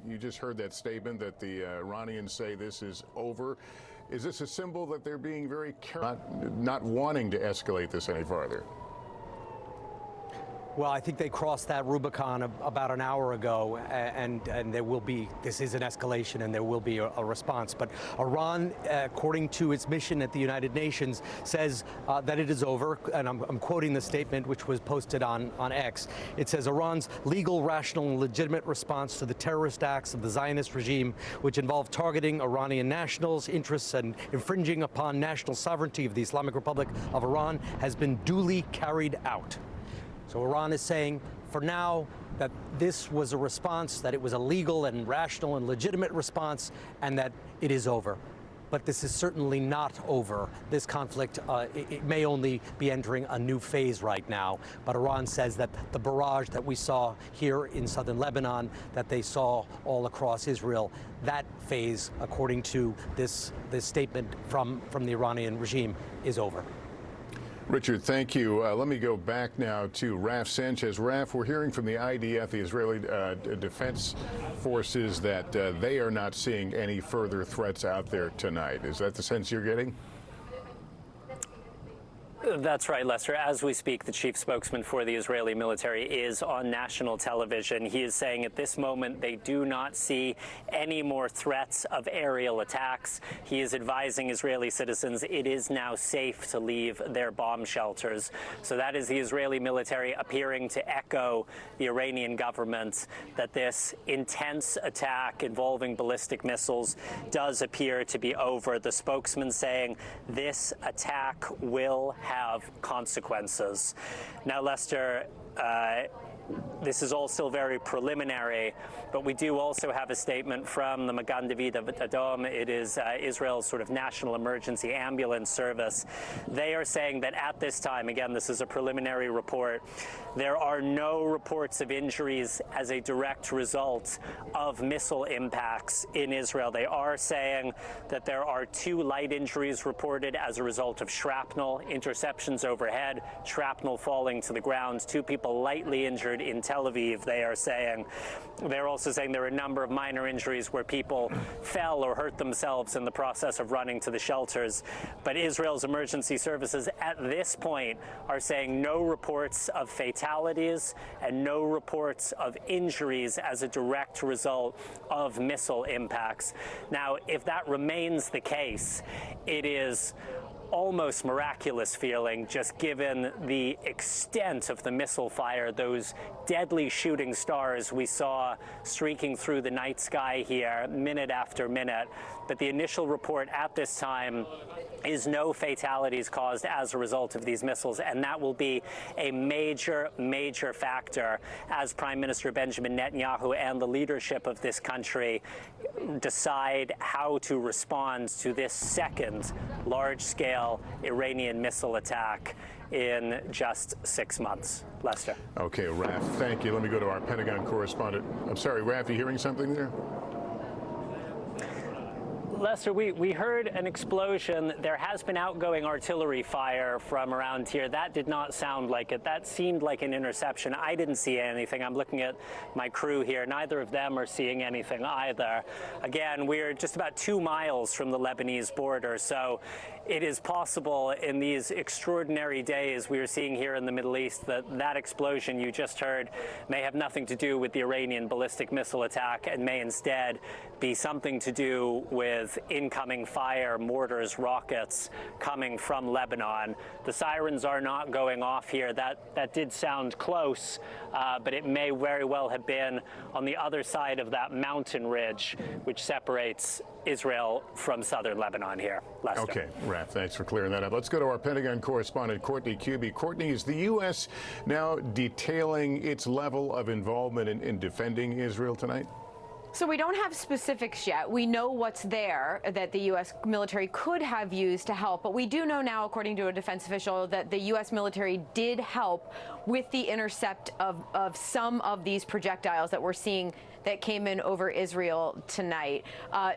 You just heard that statement that the Iranians say this is over. Is this a symbol that they're being very careful, not wanting to escalate this any farther? Well, I think they crossed that Rubicon about an hour ago, and there will be, this is an escalation, and there will be a response. But Iran, according to its mission at the United Nations, says that it is over, and I'm quoting the statement which was posted on X. It says, Iran's legal, rational, and legitimate response to the terrorist acts of the Zionist regime, which involve targeting Iranian nationals' interests and infringing upon national sovereignty of the Islamic Republic of Iran, has been duly carried out. So Iran is saying, for now, that this was a response, that it was a legal and rational and legitimate response, and that it is over. But this is certainly not over. This conflict, it may only be entering a new phase right now. But Iran says that the barrage that we saw here in southern Lebanon, that they saw all across Israel, that phase, according to this statement from the Iranian regime, is over. Richard, thank you. Let me go back now to Raf Sanchez. Raf, we're hearing from the IDF, the Israeli Defense Forces, that they are not seeing any further threats out there tonight. Is that the sense you're getting? That's right, Lester. As we speak, the chief spokesman for the Israeli military is on national television. He is saying at this moment they do not see any more threats of aerial attacks. He is advising Israeli citizens it is now safe to leave their bomb shelters. So that is the Israeli military appearing to echo the Iranian government that this intense attack involving ballistic missiles does appear to be over. The spokesman saying this attack will have consequences. Now, Lester, this is all still very preliminary, but we do also have a statement from the Magan David Adom. It is Israel's sort of national emergency ambulance service. They are saying that at this time, again, this is a preliminary report, there are no reports of injuries as a direct result of missile impacts in Israel. They are saying that there are 2 light injuries reported as a result of shrapnel, interceptions overhead, shrapnel falling to the ground, 2 people lightly injured in Tel Aviv, they are saying. They're also saying there are a number of minor injuries where people fell or hurt themselves in the process of running to the shelters. But Israel's emergency services at this point are saying no reports of fatalities and no reports of injuries as a direct result of missile impacts. Now, if that remains the case, it is almost miraculous feeling, just given the extent of the missile fire, those deadly shooting stars we saw streaking through the night sky here minute after minute. But the initial report at this time is no fatalities caused as a result of these missiles, and that will be a major, major factor as Prime Minister Benjamin Netanyahu and the leadership of this country decide how to respond to this second large-scale Iranian missile attack in just 6 months. Lester. Okay, Raf, thank you. Let me go to our Pentagon correspondent. I'm sorry, Raf, you hearing something there? Lester, we heard an explosion. There has been outgoing artillery fire from around here. That did not sound like it. That seemed like an interception. I didn't see anything. I'm looking at my crew here. Neither of them are seeing anything either. Again, we're just about 2 miles from the Lebanese border, so it is possible in these extraordinary days we are seeing here in the Middle East that that explosion you just heard may have nothing to do with the Iranian ballistic missile attack and may instead be something to do with incoming fire, mortars, rockets coming from Lebanon. The sirens are not going off here. That did sound close, but it may very well have been on the other side of that mountain ridge which separates Israel from southern Lebanon here. Lester. Okay, Raf, thanks for clearing that up. Let's go to our Pentagon correspondent, Courtney Kube. Courtney, is the U.S. now detailing its level of involvement in defending Israel tonight? So we don't have specifics yet. We know what's there that the U.S. military could have used to help, but we do know now, according to a defense official, that the U.S. military did help with the intercept of some of these projectiles that we're seeing that came in over Israel tonight.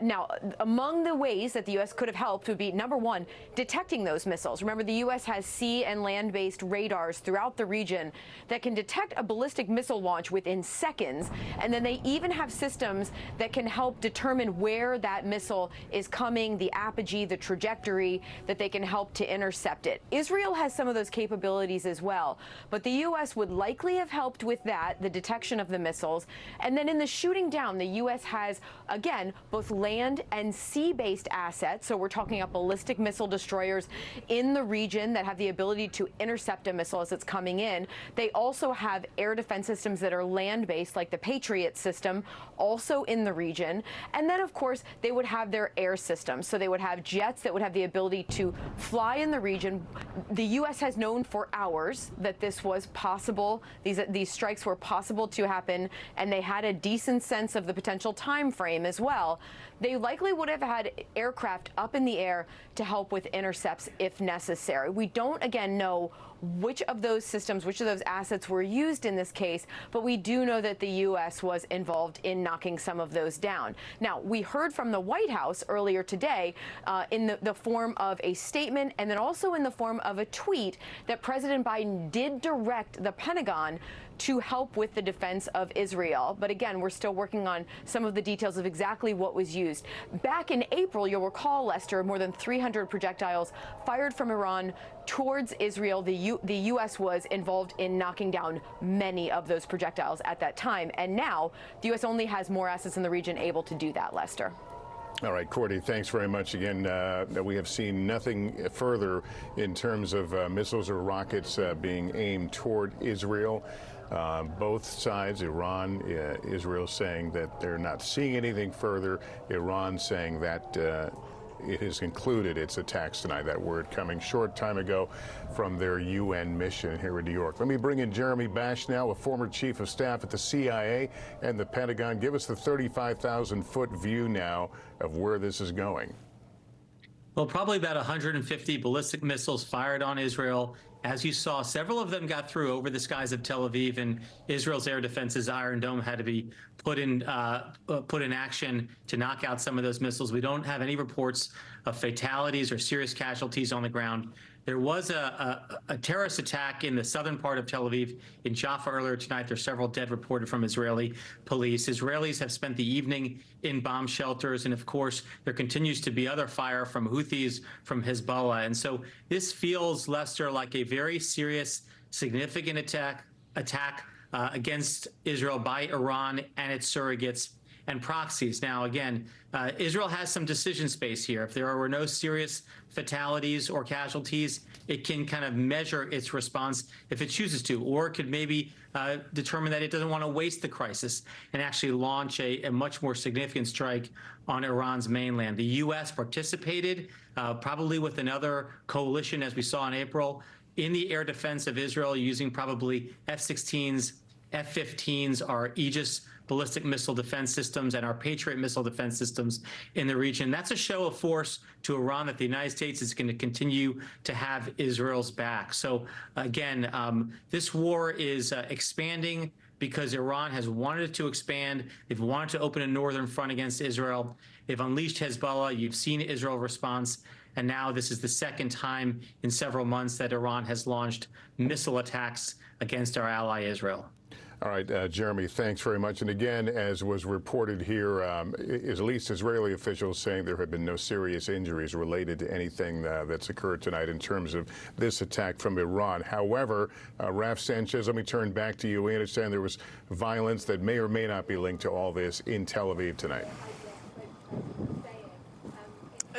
Now, among the ways that the U.S. could have helped would be, number one, detecting those missiles. Remember, the U.S. has sea and land-based radars throughout the region that can detect a ballistic missile launch within seconds, and then they even have systems that can help determine where that missile is coming, the apogee, the trajectory, that they can help to intercept it. Israel has some of those capabilities as well, but the U.S. would likely have helped with that, the detection of the missiles, and then in the shooting down, the U.S. has, again, both land and sea-based assets. So we're talking about ballistic missile destroyers in the region that have the ability to intercept a missile as it's coming in. They also have air defense systems that are land-based, like the Patriot system, also in the region. And then, of course, they would have their air systems. So they would have jets that would have the ability to fly in the region. The U.S. has known for hours that this was possible. These strikes were possible to happen, and they had a decent sense of the potential time frame as well. They likely would have had aircraft up in the air to help with intercepts if necessary. We don't, again, know which of those systems, which of those assets were used in this case, but we do know that the U.S. was involved in knocking some of those down. Now, we heard from the White House earlier today in the form of a statement and then also in the form of a tweet that President Biden did direct the Pentagon to help with the defense of Israel. But again, we're still working on some of the details of exactly what was used. Back in April, you'll recall, Lester, more than 300 projectiles fired from Iran towards Israel. The U.S. was involved in knocking down many of those projectiles at that time. And now the U.S. only has more assets in the region able to do that, Lester. All right, Courtney, thanks very much again. We have seen nothing further in terms of missiles or rockets being aimed toward Israel. Both sides, Iran, Israel, saying that they're not seeing anything further. Iran saying that it has concluded its attacks tonight. That word coming short time ago from their UN mission here in New York. Let me bring in Jeremy Bash now, a former chief of staff at the CIA and the Pentagon. Give us the 35,000-foot view now of where this is going. Well, probably about 150 ballistic missiles fired on Israel. As you saw, several of them got through over the skies of Tel Aviv, and Israel's air defense's Iron Dome had to be put in action to knock out some of those missiles. We don't have any reports of fatalities or serious casualties on the ground. There was a terrorist attack in the southern part of Tel Aviv in Jaffa earlier tonight. There's several dead reported from Israeli police. Israelis have spent the evening in bomb shelters. And of course, there continues to be other fire from Houthis, from Hezbollah. And so this feels, Lester, like a very serious, significant attack against Israel by Iran and its surrogates and proxies. Now, again, Israel has some decision space here. If there were no serious fatalities or casualties, it can kind of measure its response if it chooses to, or it could maybe determine that it doesn't want to waste the crisis and actually launch a much more significant strike on Iran's mainland. The U.S. participated, probably with another coalition, as we saw in April, in the air defense of Israel, using probably F-16s, F-15s, our Aegis ballistic missile defense systems, and our Patriot missile defense systems in the region. That's a show of force to Iran that the United States is going to continue to have Israel's back. So again, this war is expanding because Iran has wanted to expand. They've wanted to open a northern front against Israel. They've unleashed Hezbollah. You've seen Israel's response. And now this is the second time in several months that Iran has launched missile attacks against our ally Israel. All right, Jeremy, thanks very much. And again, as was reported here, at least Israeli officials saying there have been no serious injuries related to anything that's occurred tonight in terms of this attack from Iran. However, Raf Sanchez, let me turn back to you. We understand there was violence that may or may not be linked to all this in Tel Aviv tonight.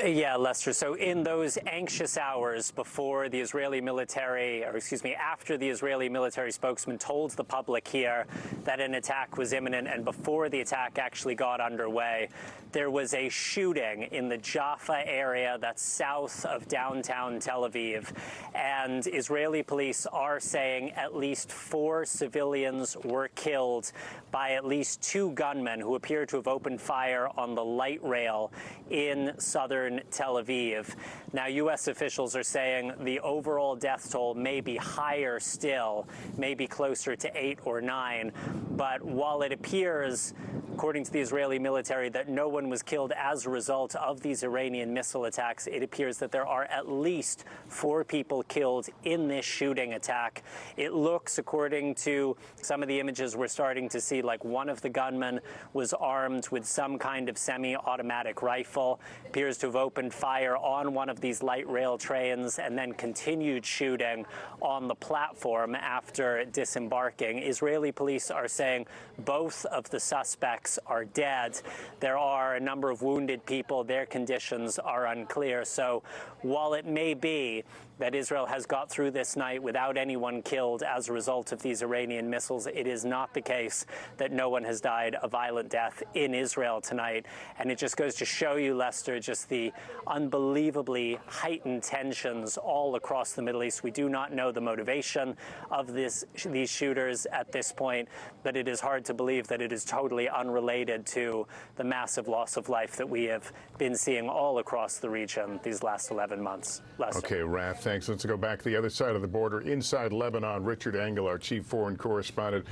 Yeah, Lester. So in those anxious hours before the Israeli military, or excuse me, after the Israeli military spokesman told the public here that an attack was imminent, and before the attack actually got underway, there was a shooting in the Jaffa area that's south of downtown Tel Aviv. And Israeli police are saying at least 4 civilians were killed by at least 2 gunmen who appear to have opened fire on the light rail in southern eastern Tel Aviv. Now, U.S. officials are saying the overall death toll may be higher still, maybe closer to 8 or 9. But while it appears, according to the Israeli military, that no one was killed as a result of these Iranian missile attacks, it appears that there are at least 4 people killed in this shooting attack. It looks, according to some of the images we're starting to see, like one of the gunmen was armed with some kind of semi-automatic rifle, appears to have opened fire on one of these light rail trains and then continued shooting on the platform after disembarking. Israeli police are saying both of the suspects are dead. There are a number of wounded people. Their conditions are unclear. So while it may be that Israel has got through this night without anyone killed as a result of these Iranian missiles, it is not the case that no one has died a violent death in Israel tonight. And it just goes to show you, Lester, just the unbelievably heightened tensions all across the Middle East. We do not know the motivation of these shooters at this point, but it is hard to believe that it is totally unrelated to the massive loss of life that we have been seeing all across the region these last 11 months. Lester. Okay, Raph, thanks. Let's go back to the other side of the border, inside Lebanon. Richard Engel, our chief foreign correspondent.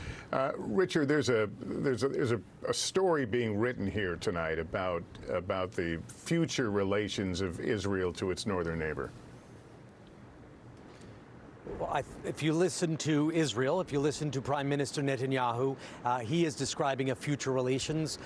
Richard, there's a story being written here tonight about the future relations of Israel to its northern neighbor. Well, if you listen to Israel, if you listen to Prime Minister Netanyahu, he is describing a future relations.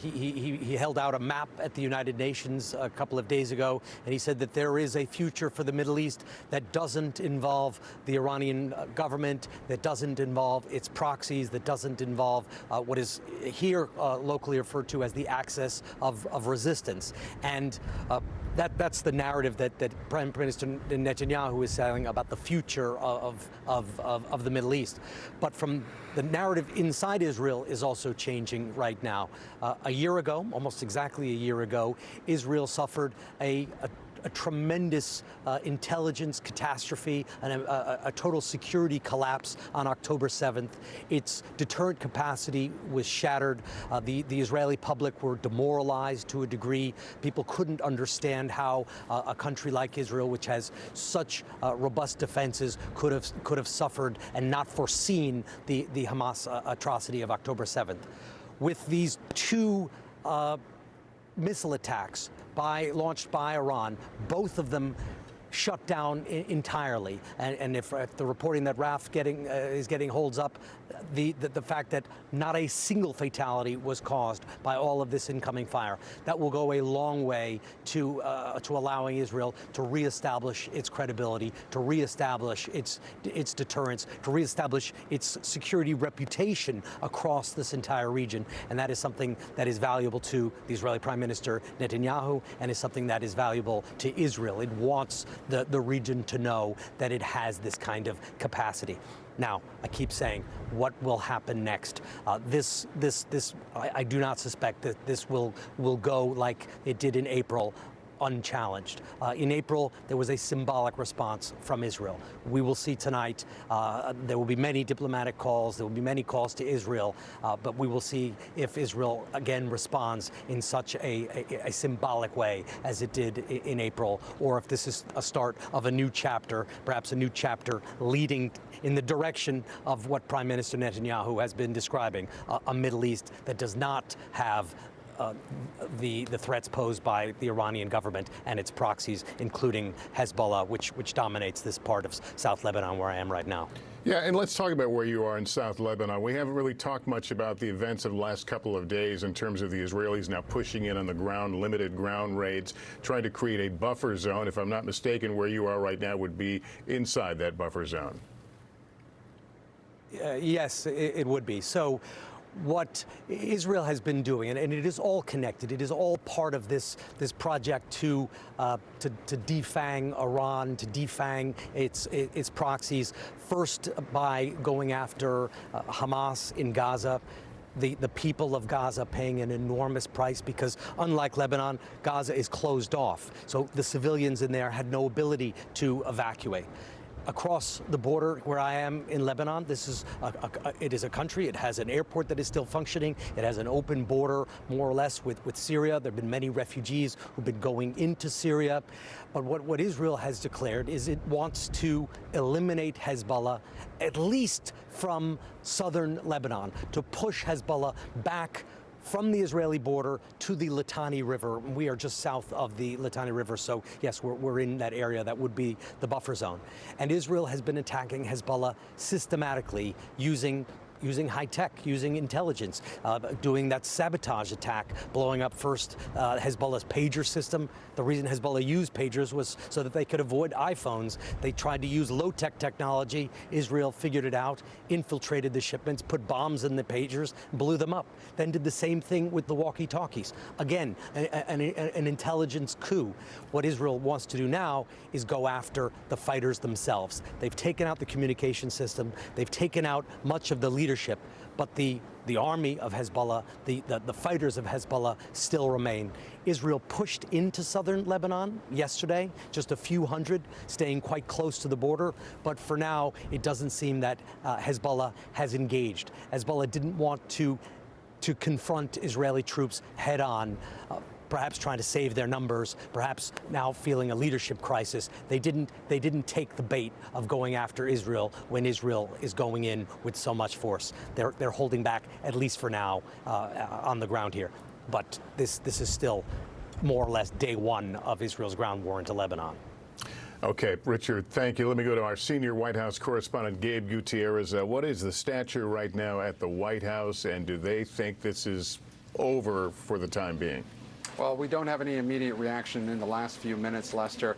He held out a map at the United Nations a couple of days ago, and he said that there is a future for the Middle East that doesn't involve the Iranian government, that doesn't involve its proxies, that doesn't involve what is here locally referred to as the axis of resistance. And that's the narrative that Prime Minister Netanyahu is saying about the future of the Middle East. But from the narrative inside Israel is also changing right now. A year ago, almost exactly a year ago, Israel suffered a tremendous intelligence catastrophe and a total security collapse on October 7th. Its deterrent capacity was shattered. The Israeli public were demoralized to a degree. People couldn't understand how a country like Israel, which has such robust defenses, could have suffered and not foreseen the Hamas atrocity of October 7th. With these 2 missile attacks launched by Iran, both of them shut down entirely. And if the reporting that Raf is getting holds up, the fact that not a single fatality was caused by all of this incoming fire, that will go a long way to allowing Israel to reestablish its credibility, to reestablish its deterrence, to reestablish its security reputation across this entire region. And that is something that is valuable to the Israeli Prime Minister Netanyahu, and is something that is valuable to Israel. It wants the region to know that it has this kind of capacity. Now, I keep saying, what will happen next? I do not suspect that this will go like it did in April, unchallenged. In April, there was a symbolic response from Israel. We will see tonight. There will be many diplomatic calls. There will be many calls to Israel. But we will see if Israel again responds in such a symbolic way as it did in April, or if this is a start of a new chapter, perhaps a new chapter leading in the direction of what Prime Minister Netanyahu has been describing, a Middle East that does not have the threats posed by the Iranian government and its proxies, including Hezbollah, which dominates this part of South Lebanon where I am right now. Yeah, and let's talk about where you are in South Lebanon. We haven't really talked much about the events of the last couple of days in terms of the Israelis now pushing in on the ground, limited ground raids, trying to create a buffer zone. If I'm not mistaken, where you are right now would be inside that buffer zone. Yes, it would be. So what Israel has been doing, and it is all connected, it is all part of this project to defang Iran, to defang its proxies, first by going after Hamas in Gaza. The people of Gaza paying an enormous price because, unlike Lebanon, Gaza is closed off. So the civilians in there had no ability to evacuate. across the border where I am in Lebanon. This is it is a country. It has an airport that is still functioning. It has an open border, more or less, with Syria. There have been many refugees who've been going into Syria. But what Israel has declared is it wants to eliminate Hezbollah, at least from southern Lebanon, to push Hezbollah back from the Israeli border to the Litani River. We are just south of the Litani River, so yes, we're in that area that would be the buffer zone. And Israel has been attacking Hezbollah systematically using high tech, using intelligence, doing that sabotage attack, blowing up first Hezbollah's pager system. The reason Hezbollah used pagers was so that they could avoid iPhones. They tried to use low-tech technology. Israel figured it out, infiltrated the shipments, put bombs in the pagers, blew them up. Then did the same thing with the walkie-talkies. Again, an intelligence coup. What Israel wants to do now is go after the fighters themselves. They've taken out the communication system. They've taken out much of the leadership, but the army of Hezbollah, the fighters of Hezbollah still remain. Israel pushed into southern Lebanon yesterday, just a few hundred, staying quite close to the border. But for now, it doesn't seem that Hezbollah has engaged. Hezbollah didn't want to confront Israeli troops head on. Perhaps trying to save their numbers, perhaps now feeling a leadership crisis. They didn't take the bait of going after Israel when Israel is going in with so much force. They're holding back, at least for now, on the ground here. But this is still more or less day one of Israel's ground war into Lebanon. Okay, Richard, thank you. Let me go to our senior White House correspondent, Gabe Gutierrez. What is the stature right now at the White House, and do they think this is over for the time being? Well, we don't have any immediate reaction in the last few minutes, Lester,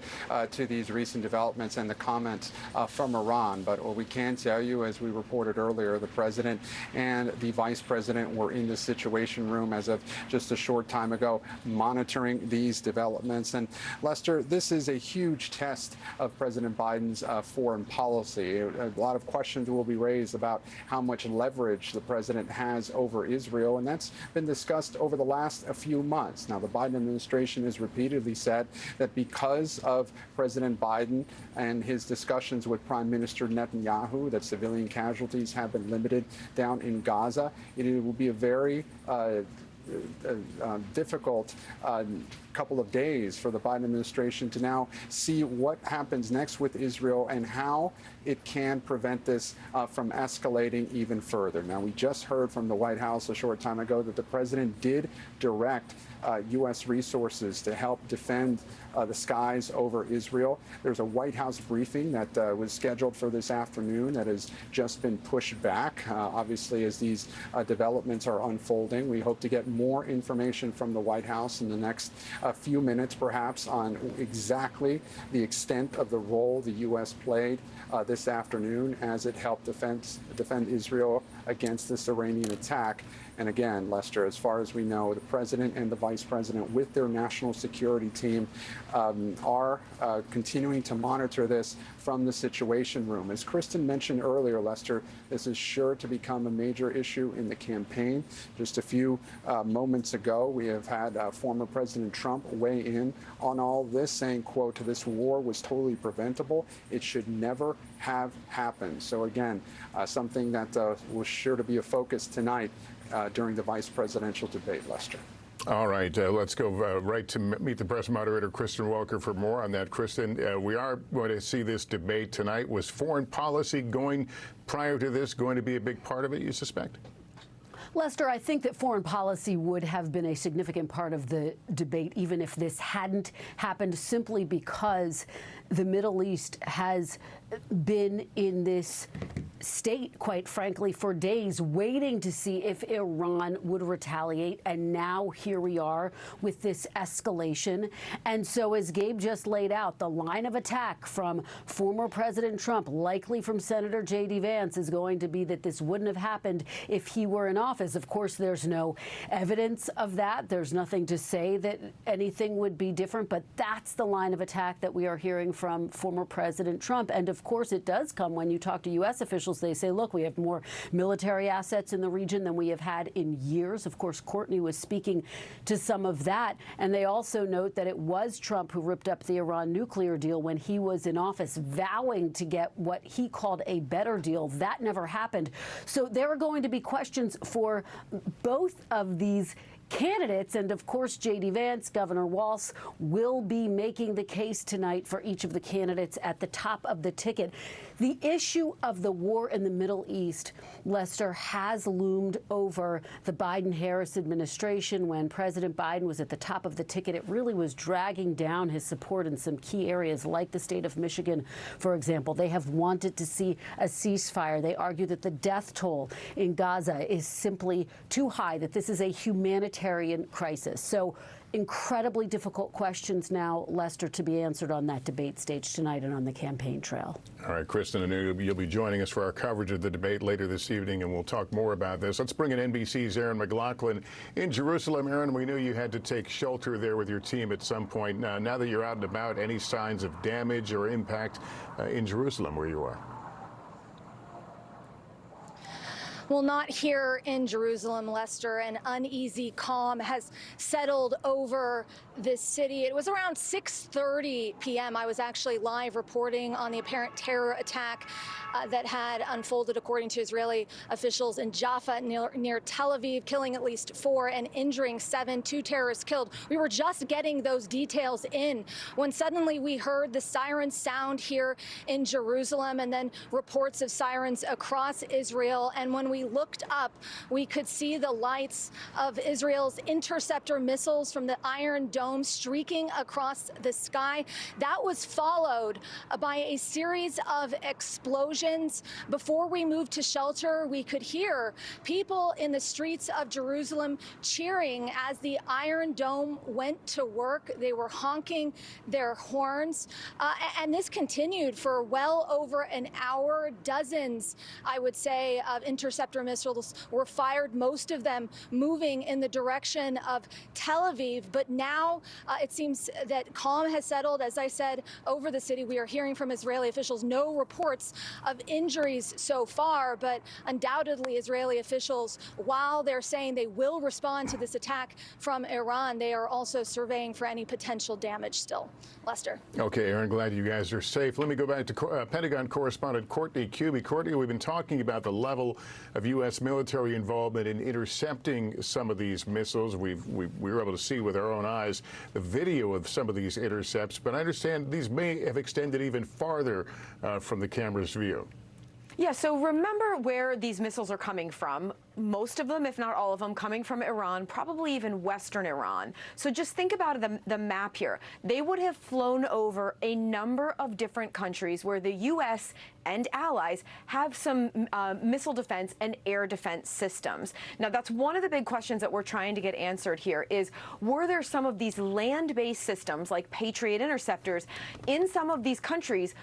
to these recent developments and the comments from Iran. But what we can tell you, as we reported earlier, the president and the vice president were in the Situation Room as of just a short time ago, monitoring these developments. And Lester, this is a huge test of President Biden's foreign policy. A lot of questions will be raised about how much leverage the president has over Israel, and that's been discussed over the last few months. Now, the Biden administration has repeatedly said that because of President Biden and his discussions with Prime Minister Netanyahu, that civilian casualties have been limited down in Gaza. It will be a very difficult couple of days for the Biden administration to now see what happens next with Israel and how it can prevent this from escalating even further. Now, we just heard from the White House a short time ago that the president did direct U.S. resources to help defend the skies over Israel. There's a White House briefing that was scheduled for this afternoon that has just been pushed back, obviously, as these developments are unfolding. We hope to get more information from the White House in the next few minutes, perhaps, on exactly the extent of the role the U.S. played this afternoon as it helped defend Israel against this Iranian attack. And again, Lester, as far as we know, the president and the vice president with their national security team are continuing to monitor this from the Situation Room. As Kristen mentioned earlier, Lester, this is sure to become a major issue in the campaign. Just a few moments ago, we have had former President Trump weigh in on all this, saying, quote, "This war was totally preventable. It should never have happened." So again, something that was sure to be a focus tonight during the vice presidential debate, Lester. All right, let's go right to Meet the Press moderator, Kristen Welker, for more on that. Kristen, we are going to see this debate tonight. Was foreign policy prior to this going to be a big part of it, you suspect? Lester, I think that foreign policy would have been a significant part of the debate, even if this hadn't happened, simply because the Middle East has been in this state, quite frankly, for days, waiting to see if Iran would retaliate. And now here we are with this escalation. And so, as Gabe just laid out, the line of attack from former President Trump, likely from Senator J.D. Vance, is going to be that this wouldn't have happened if he were in office. Of course, there's no evidence of that. There's nothing to say that anything would be different. But that's the line of attack that we are hearing from former President Trump. And of course, it does come when you talk to U.S. officials officials. They say, look, we have more military assets in the region than we have had in years. Of course, Courtney was speaking to some of that. And they also note that it was Trump who ripped up the Iran nuclear deal when he was in office, vowing to get what he called a better deal. That never happened. So there are going to be questions for both of these candidates. And of course, J.D. Vance, Governor Walz will be making the case tonight for each of the candidates at the top of the ticket. The issue of the war in the Middle East, Lester, has loomed over the Biden-Harris administration. When President Biden was at the top of the ticket, it really was dragging down his support in some key areas, like the state of Michigan, for example. They have wanted to see a ceasefire. They argue that the death toll in Gaza is simply too high, that this is a humanitarian crisis. So incredibly difficult questions now, Lester, to be answered on that debate stage tonight and on the campaign trail. All right, Kristen, and you'll be joining us for our coverage of the debate later this evening, and we'll talk more about this. Let's bring in NBC's Aaron McLaughlin in Jerusalem. Aaron, we knew you had to take shelter there with your team at some point. Now that you're out and about, any signs of damage or impact in Jerusalem where you are? Well, not here in Jerusalem, Lester. An uneasy calm has settled over this city. It was around 6:30 p.m. I was actually live reporting on the apparent terror attack that had unfolded, according to Israeli officials, in Jaffa near Tel Aviv, killing at least 4 and injuring 7, 2 terrorists killed. We were just getting those details in when suddenly we heard the sirens sound here in Jerusalem, and then reports of sirens across Israel. And when we looked up, we could see the lights of Israel's interceptor missiles from the Iron Dome streaking across the sky. That was followed by a series of explosions. Before we moved to shelter, we could hear people in the streets of Jerusalem cheering as the Iron Dome went to work. They were honking their horns. And this continued for well over an hour. Dozens, I would say, of interceptor missiles were fired, most of them moving in the direction of Tel Aviv. But now it seems that calm has settled, as I said, over the city. We are hearing from Israeli officials no reports of injuries so far, but undoubtedly Israeli officials, while they're saying they will respond to this attack from Iran, they are also surveying for any potential damage still. Lester. Okay, Aaron, glad you guys are safe. Let me go back to Pentagon correspondent Courtney Kube. Courtney, we've been talking about the level of U.S. military involvement in intercepting some of these missiles. We were able to see with our own eyes the video of some of these intercepts, but I understand these may have extended even farther from the camera's view. Yeah, so remember where these missiles are coming from. Most of them, if not all of them, coming from Iran, probably even Western Iran. So just think about the map here. They would have flown over a number of different countries where the U.S. and allies have some missile defense and air defense systems. Now, that's one of the big questions that we're trying to get answered here is, were there some of these land-based systems like Patriot interceptors in some of these countries?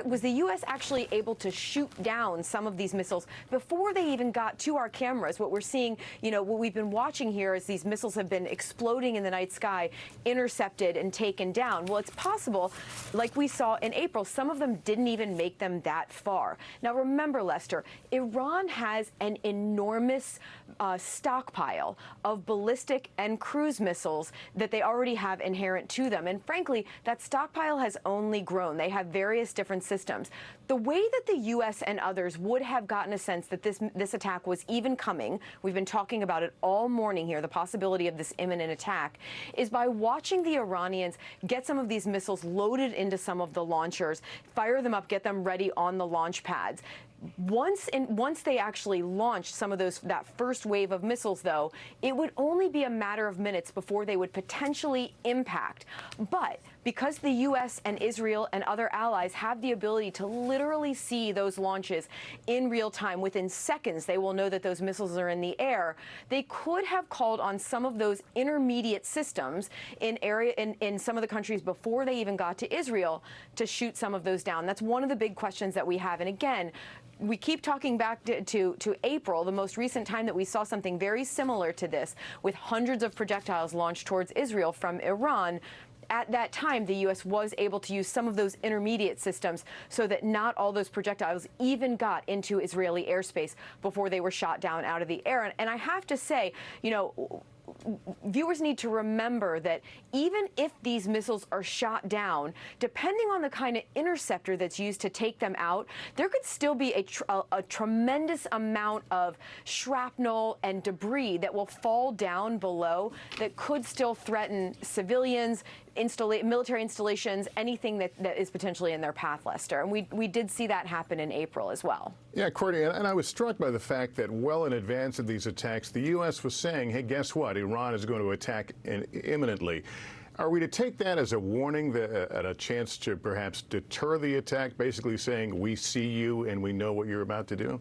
Was the U.S. actually able to shoot down some of these missiles before they even got to our cameras? What we're seeing, what we've been watching here is these missiles have been exploding in the night sky, intercepted and taken down. Well, it's possible, like we saw in April, some of them didn't even make them that far. Now, remember, Lester, Iran has an enormous stockpile of ballistic and cruise missiles that they already have inherent to them. And frankly, that stockpile has only grown. They have various different systems. The way that the U.S. and others would have gotten a sense that this attack was even coming, we've been talking about it all morning here, the possibility of this imminent attack, is by watching the Iranians get some of these missiles loaded into some of the launchers, fire them up, get them ready on the launch pads. Once they actually launched some of that first wave of missiles, though, it would only be a matter of minutes before they would potentially impact. But because the U.S. and Israel and other allies have the ability to literally see those launches in real time, within seconds they will know that those missiles are in the air, they could have called on some of those intermediate systems in some of the countries before they even got to Israel to shoot some of those down. That's one of the big questions that we have. And again, we keep talking back to April, the most recent time that we saw something very similar to this, with hundreds of projectiles launched towards Israel from Iran. at that time, the U.S. was able to use some of those intermediate systems so that not all those projectiles even got into Israeli airspace before they were shot down out of the air. And I have to say, you know, viewers need to remember that even if these missiles are shot down, depending on the kind of interceptor that's used to take them out, there could still be a tremendous amount of shrapnel and debris that will fall down below that could still threaten civilians, military installations, anything that is potentially in their path, Lester. And we did see that happen in April as well. Yeah, Courtney, and I was struck by the fact that well in advance of these attacks, the U.S. was saying, hey, guess what? Iran is going to attack imminently. Are we to take that as a warning, and a chance to perhaps deter the attack, basically saying, we see you and we know what you're about to do?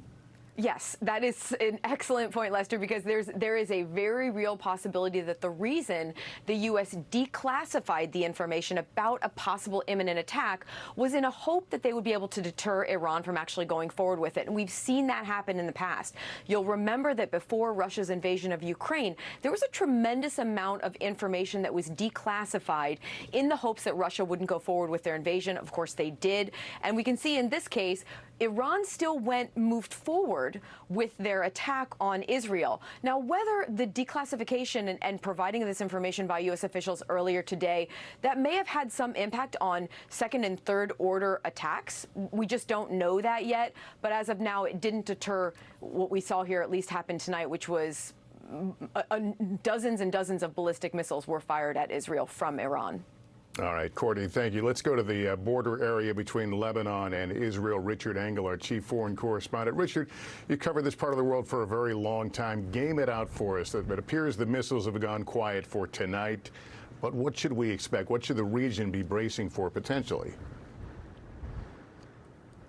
Yes, that is an excellent point, Lester, because there is a very real possibility that the reason the U.S. declassified the information about a possible imminent attack was in a hope that they would be able to deter Iran from actually going forward with it. And we've seen that happen in the past. You'll remember that before Russia's invasion of Ukraine, there was a tremendous amount of information that was declassified in the hopes that Russia wouldn't go forward with their invasion. Of course, they did. And we can see in this case, Iran still moved forward with their attack on Israel. Now, whether the declassification and providing this information by U.S. officials earlier today, that may have had some impact on second and third order attacks. We just don't know that yet. But as of now, it didn't deter what we saw here at least happen tonight, which was dozens and dozens of ballistic missiles were fired at Israel from Iran. All right, Courtney, thank you. Let's go to the border area between Lebanon and Israel. Richard Engel, our chief foreign correspondent. Richard, you covered this part of the world for a very long time. Game it out for us. It appears the missiles have gone quiet for tonight. But what should we expect? What should the region be bracing for potentially?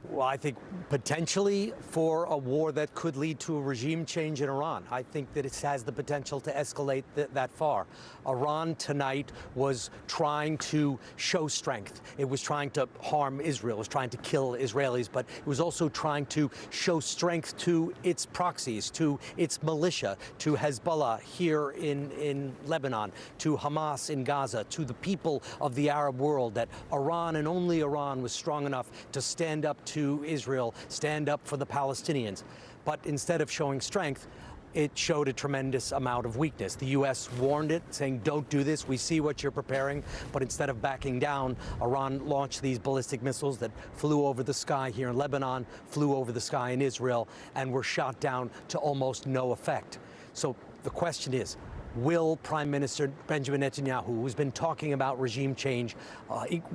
Well, I think potentially for a war that could lead to a regime change in Iran. I think that it has the potential to escalate that far. Iran tonight was trying to show strength. It was trying to harm Israel. It was trying to kill Israelis, but it was also trying to show strength to its proxies, to its militia, to Hezbollah here in Lebanon, to Hamas in Gaza, to the people of the Arab world, that Iran and only Iran was strong enough to stand up to Israel, stand up for the Palestinians. But instead of showing strength, it showed a tremendous amount of weakness. The U.S. warned it, saying, don't do this. We see what you're preparing. But instead of backing down, Iran launched these ballistic missiles that flew over the sky here in Lebanon, flew over the sky in Israel, and were shot down to almost no effect. So the question is, will Prime Minister Benjamin Netanyahu, who's been talking about regime change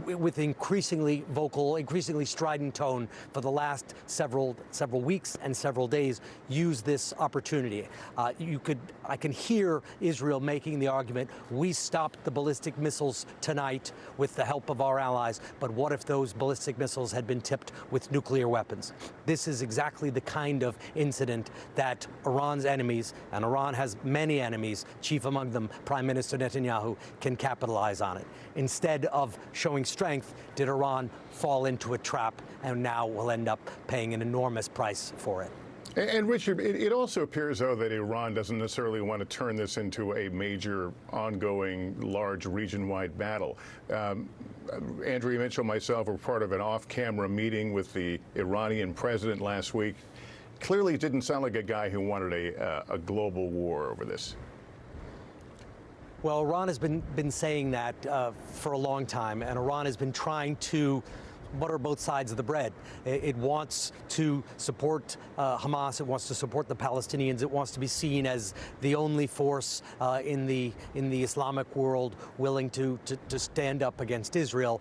with increasingly vocal, increasingly strident tone for the last several weeks and several days, use this opportunity? I can hear Israel making the argument, we stopped the ballistic missiles tonight with the help of our allies, but what if those ballistic missiles had been tipped with nuclear weapons? This is exactly the kind of incident that Iran's enemies, and Iran has many enemies, chief among them Prime Minister Netanyahu, can capitalize on it. Instead of showing strength, did Iran fall into a trap and now will end up paying an enormous price for it? And Richard, it also appears, though, that Iran doesn't necessarily want to turn this into a major, ongoing, large, region-wide battle. Andrea Mitchell and myself were part of an off-camera meeting with the Iranian president last week. Clearly, it didn't sound like a guy who wanted a global war over this. Well, Iran has been saying that for a long time, and Iran has been trying to butter both sides of the bread. It wants to support Hamas. It wants to support the Palestinians. It wants to be seen as the only force in the Islamic world willing to stand up against Israel.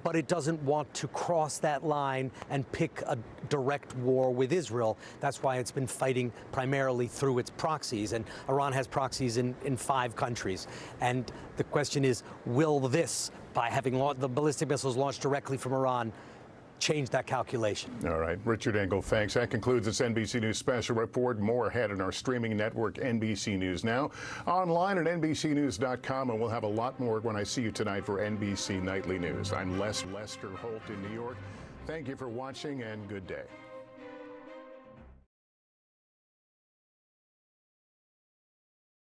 But it doesn't want to cross that line and pick a direct war with Israel. That's why it's been fighting primarily through its proxies. And Iran has proxies in 5 countries. And the question is, will this, by having the ballistic missiles launched directly from Iran, change that calculation? All right. Richard Engel, thanks. That concludes this NBC News Special Report. More ahead on our streaming network, NBC News Now, online at NBCnews.com, and we'll have a lot more when I see you tonight for NBC Nightly News. I'm Lester Holt in New York. Thank you for watching, and good day.